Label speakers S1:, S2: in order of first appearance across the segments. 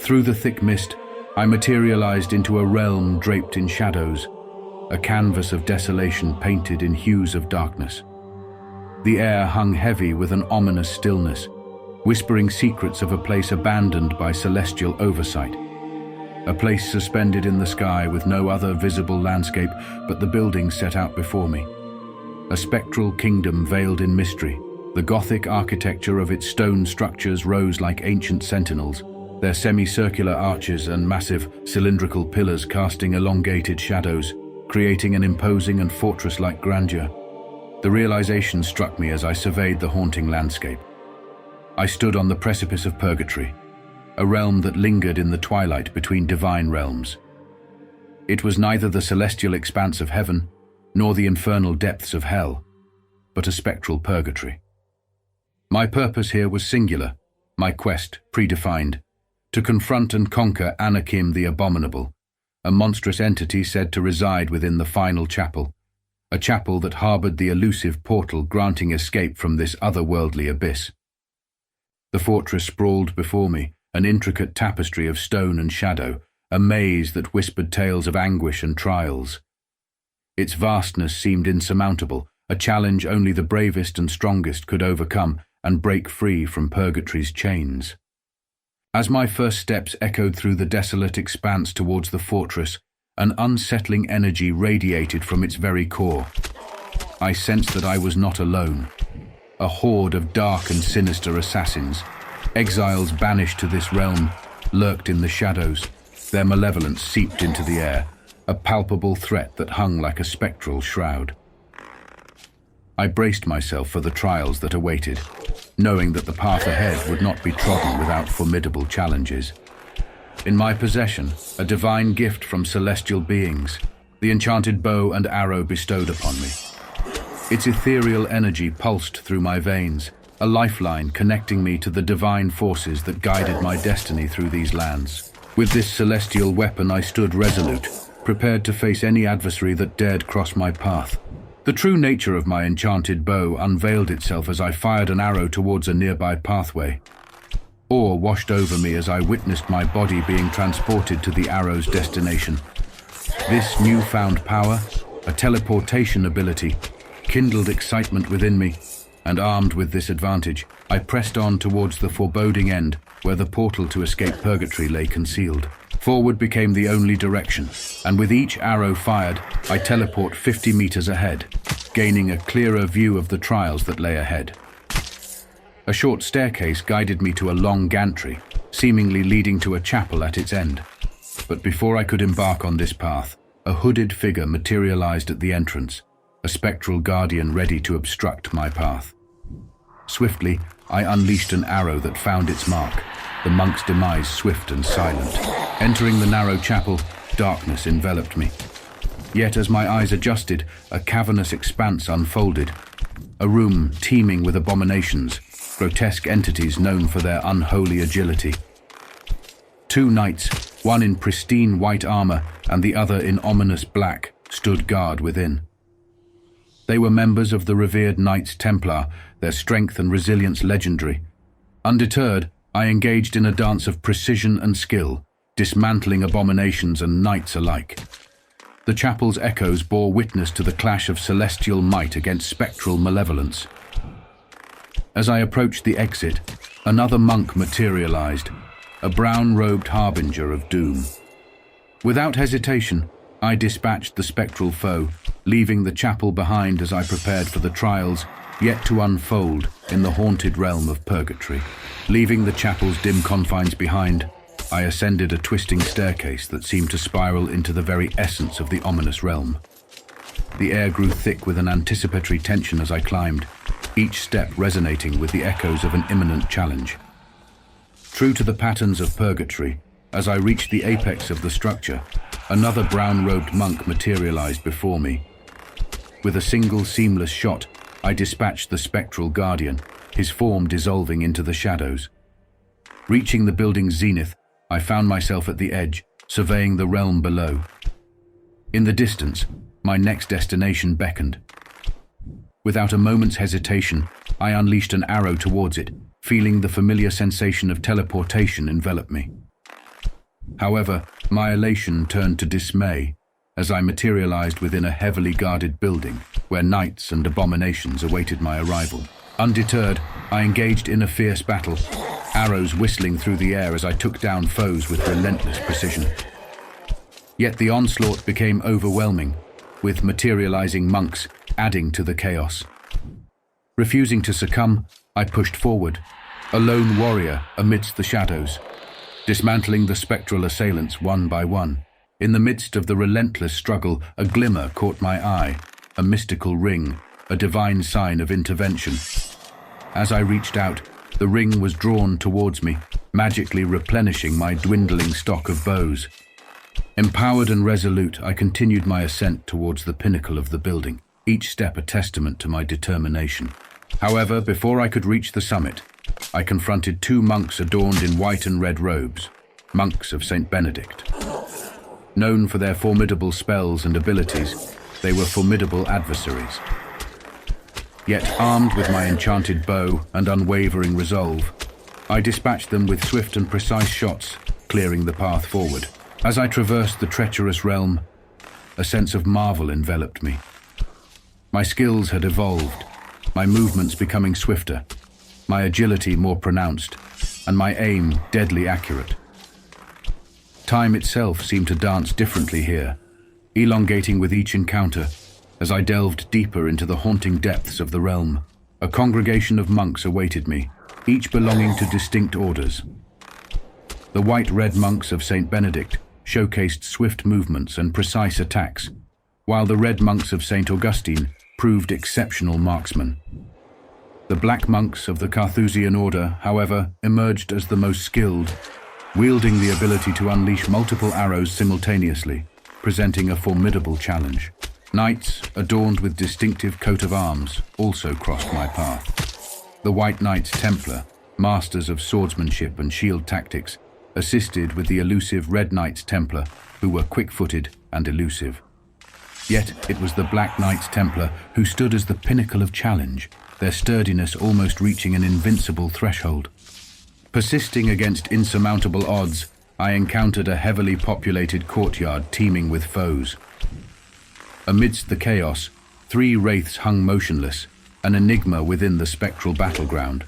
S1: Through the thick mist, I materialized into a realm draped in shadows, a canvas of desolation painted in hues of darkness. The air hung heavy with an ominous stillness, whispering secrets of a place abandoned by celestial oversight. A place suspended in the sky with no other visible landscape but the buildings set out before me. A spectral kingdom veiled in mystery. The Gothic architecture of its stone structures rose like ancient sentinels, their semicircular arches and massive cylindrical pillars casting elongated shadows, creating an imposing and fortress-like grandeur. The realization struck me as I surveyed the haunting landscape. I stood on the precipice of purgatory, a realm that lingered in the twilight between divine realms. It was neither the celestial expanse of heaven nor the infernal depths of hell, but a spectral purgatory. My purpose here was singular, my quest predefined, to confront and conquer Anakim the Abominable, a monstrous entity said to reside within the final chapel, a chapel that harbored the elusive portal granting escape from this otherworldly abyss. The fortress sprawled before me, an intricate tapestry of stone and shadow, a maze that whispered tales of anguish and trials. Its vastness seemed insurmountable, a challenge only the bravest and strongest could overcome and break free from purgatory's chains. As my first steps echoed through the desolate expanse towards the fortress, an unsettling energy radiated from its very core. I sensed that I was not alone. A horde of dark and sinister assassins, exiles banished to this realm, lurked in the shadows. Their malevolence seeped into the air, a palpable threat that hung like a spectral shroud. I braced myself for the trials that awaited, knowing that the path ahead would not be trodden without formidable challenges. In my possession, a divine gift from celestial beings, the enchanted bow and arrow bestowed upon me. Its ethereal energy pulsed through my veins, a lifeline connecting me to the divine forces that guided my destiny through these lands. With this celestial weapon I stood resolute, prepared to face any adversary that dared cross my path. The true nature of my enchanted bow unveiled itself as I fired an arrow towards a nearby pathway. Awe washed over me as I witnessed my body being transported to the arrow's destination. This newfound power, a teleportation ability, kindled excitement within me, and armed with this advantage, I pressed on towards the foreboding end, where the portal to escape purgatory lay concealed. Forward became the only direction, and with each arrow fired, I teleport 50 meters ahead, gaining a clearer view of the trials that lay ahead. A short staircase guided me to a long gantry, seemingly leading to a chapel at its end. But before I could embark on this path, a hooded figure materialized at the entrance, a spectral guardian ready to obstruct my path. Swiftly, I unleashed an arrow that found its mark, the monk's demise swift and silent. Entering the narrow chapel, darkness enveloped me. Yet as my eyes adjusted, a cavernous expanse unfolded, a room teeming with abominations, grotesque entities known for their unholy agility. Two knights, one in pristine white armor and the other in ominous black, stood guard within. They were members of the revered Knights Templar, their strength and resilience legendary. Undeterred, I engaged in a dance of precision and skill, dismantling abominations and knights alike. The chapel's echoes bore witness to the clash of celestial might against spectral malevolence. As I approached the exit, another monk materialized, a brown-robed harbinger of doom. Without hesitation, I dispatched the spectral foe, leaving the chapel behind as I prepared for the trials yet to unfold in the haunted realm of purgatory. Leaving the chapel's dim confines behind, I ascended a twisting staircase that seemed to spiral into the very essence of the ominous realm. The air grew thick with an anticipatory tension as I climbed, each step resonating with the echoes of an imminent challenge. True to the patterns of purgatory, as I reached the apex of the structure, another brown-robed monk materialized before me. With a single seamless shot, I dispatched the spectral guardian, his form dissolving into the shadows. Reaching the building's zenith, I found myself at the edge, surveying the realm below. In the distance, my next destination beckoned. Without a moment's hesitation, I unleashed an arrow towards it, feeling the familiar sensation of teleportation envelop me. However, my elation turned to dismay as I materialized within a heavily guarded building where knights and abominations awaited my arrival. Undeterred, I engaged in a fierce battle, arrows whistling through the air as I took down foes with relentless precision. Yet the onslaught became overwhelming, with materializing monks adding to the chaos. Refusing to succumb, I pushed forward, a lone warrior amidst the shadows, dismantling the spectral assailants one by one. In the midst of the relentless struggle, a glimmer caught my eye, a mystical ring, a divine sign of intervention. As I reached out, the ring was drawn towards me, magically replenishing my dwindling stock of bows. Empowered and resolute, I continued my ascent towards the pinnacle of the building, each step a testament to my determination. However, before I could reach the summit, I confronted two monks adorned in white and red robes, monks of Saint Benedict. Known for their formidable spells and abilities, they were formidable adversaries. Yet, armed with my enchanted bow and unwavering resolve, I dispatched them with swift and precise shots, clearing the path forward. As I traversed the treacherous realm, a sense of marvel enveloped me. My skills had evolved, my movements becoming swifter, my agility more pronounced, and my aim deadly accurate. Time itself seemed to dance differently here, elongating with each encounter as I delved deeper into the haunting depths of the realm. A congregation of monks awaited me, each belonging to distinct orders. The white-red monks of Saint Benedict showcased swift movements and precise attacks, while the red monks of Saint Augustine proved exceptional marksmen. The black monks of the Carthusian order, however, emerged as the most skilled, wielding the ability to unleash multiple arrows simultaneously, presenting a formidable challenge. Knights, adorned with distinctive coat of arms, also crossed my path. The White Knights Templar, masters of swordsmanship and shield tactics, assisted with the elusive Red Knights Templar, who were quick-footed and elusive. Yet it was the Black Knights Templar who stood as the pinnacle of challenge, their sturdiness almost reaching an invincible threshold. Persisting against insurmountable odds, I encountered a heavily populated courtyard teeming with foes. Amidst the chaos, three wraiths hung motionless, an enigma within the spectral battleground.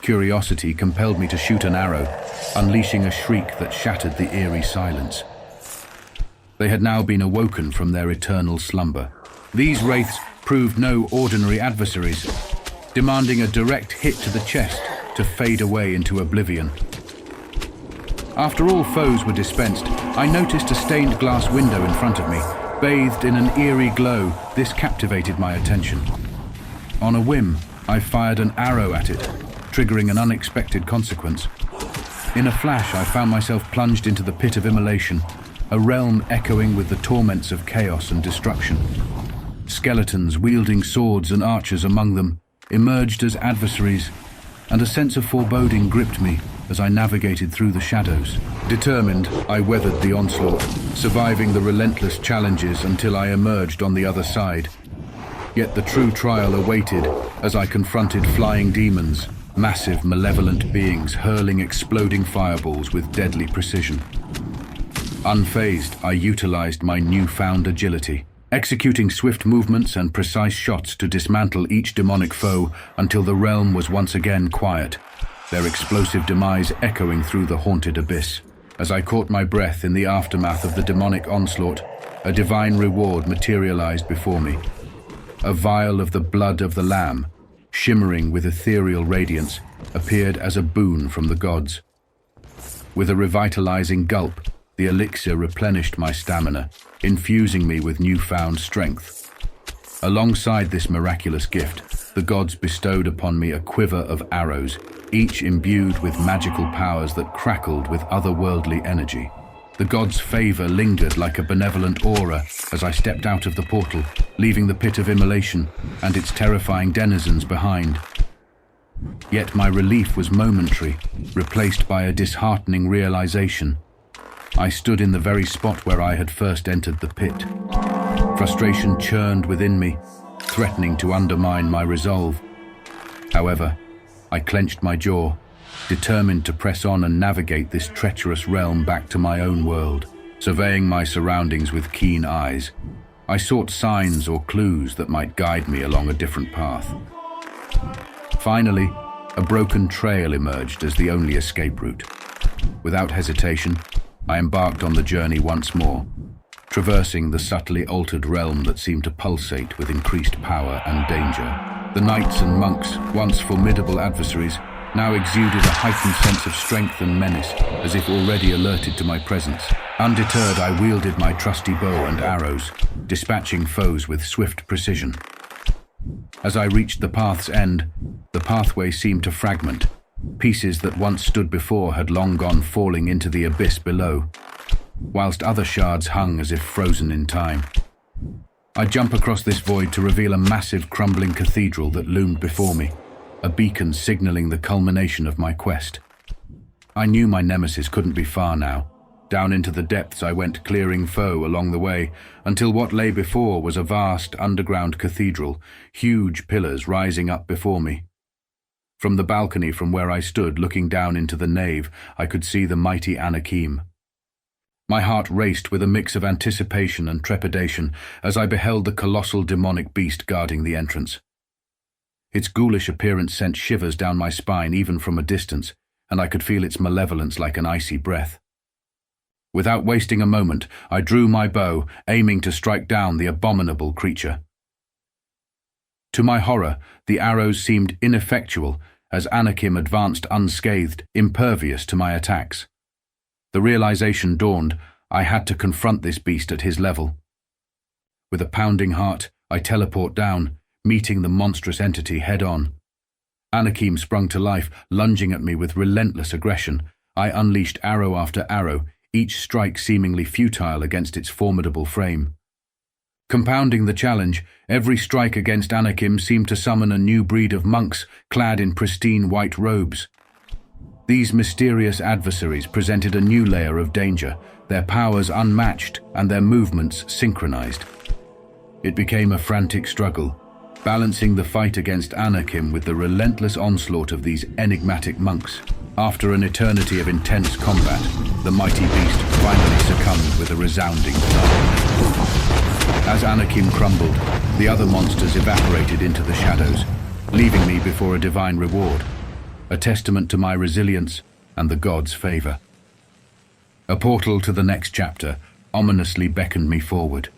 S1: Curiosity compelled me to shoot an arrow, unleashing a shriek that shattered the eerie silence. They had now been awoken from their eternal slumber. These wraiths proved no ordinary adversaries, demanding a direct hit to the chest to fade away into oblivion. After all foes were dispensed, I noticed a stained glass window in front of me. Bathed in an eerie glow, this captivated my attention. On a whim, I fired an arrow at it, triggering an unexpected consequence. In a flash, I found myself plunged into the pit of immolation, a realm echoing with the torments of chaos and destruction. Skeletons wielding swords and archers among them emerged as adversaries, and a sense of foreboding gripped me as I navigated through the shadows. Determined, I weathered the onslaught, surviving the relentless challenges until I emerged on the other side. Yet the true trial awaited as I confronted flying demons, massive malevolent beings hurling exploding fireballs with deadly precision. Unfazed, I utilized my newfound agility, executing swift movements and precise shots to dismantle each demonic foe until the realm was once again quiet, their explosive demise echoing through the haunted abyss. As I caught my breath in the aftermath of the demonic onslaught, a divine reward materialized before me. A vial of the blood of the Lamb, shimmering with ethereal radiance, appeared as a boon from the gods. With a revitalizing gulp, the elixir replenished my stamina, infusing me with newfound strength. Alongside this miraculous gift, the gods bestowed upon me a quiver of arrows, each imbued with magical powers that crackled with otherworldly energy. The gods' favor lingered like a benevolent aura as I stepped out of the portal, leaving the pit of immolation and its terrifying denizens behind. Yet my relief was momentary, replaced by a disheartening realization. I stood in the very spot where I had first entered the pit. Frustration churned within me, threatening to undermine my resolve. However, I clenched my jaw, determined to press on and navigate this treacherous realm back to my own world. Surveying my surroundings with keen eyes, I sought signs or clues that might guide me along a different path. Finally, a broken trail emerged as the only escape route. Without hesitation, I embarked on the journey once more, traversing the subtly altered realm that seemed to pulsate with increased power and danger. The knights and monks, once formidable adversaries, now exuded a heightened sense of strength and menace, as if already alerted to my presence. Undeterred, I wielded my trusty bow and arrows, dispatching foes with swift precision. As I reached the path's end, the pathway seemed to fragment. Pieces that once stood before had long gone falling into the abyss below, whilst other shards hung as if frozen in time. I jump across this void to reveal a massive crumbling cathedral that loomed before me, a beacon signaling the culmination of my quest. I knew my nemesis couldn't be far now. Down into the depths I went, clearing foe along the way, until what lay before was a vast underground cathedral, huge pillars rising up before me. From the balcony from where I stood, looking down into the nave, I could see the mighty Anakim. My heart raced with a mix of anticipation and trepidation as I beheld the colossal demonic beast guarding the entrance. Its ghoulish appearance sent shivers down my spine even from a distance, and I could feel its malevolence like an icy breath. Without wasting a moment, I drew my bow, aiming to strike down the abominable creature. To my horror, the arrows seemed ineffectual as Anakim advanced unscathed, impervious to my attacks. The realization dawned: I had to confront this beast at his level. With a pounding heart, I teleport down, meeting the monstrous entity head-on. Anakim sprung to life, lunging at me with relentless aggression. I unleashed arrow after arrow, each strike seemingly futile against its formidable frame. Compounding the challenge, every strike against Anakim seemed to summon a new breed of monks clad in pristine white robes. These mysterious adversaries presented a new layer of danger, their powers unmatched and their movements synchronized. It became a frantic struggle, balancing the fight against Anakim with the relentless onslaught of these enigmatic monks. After an eternity of intense combat, the mighty beast finally succumbed with a resounding thud. As Anakim crumbled, the other monsters evaporated into the shadows, leaving me before a divine reward, a testament to my resilience and the gods' favor. A portal to the next chapter ominously beckoned me forward.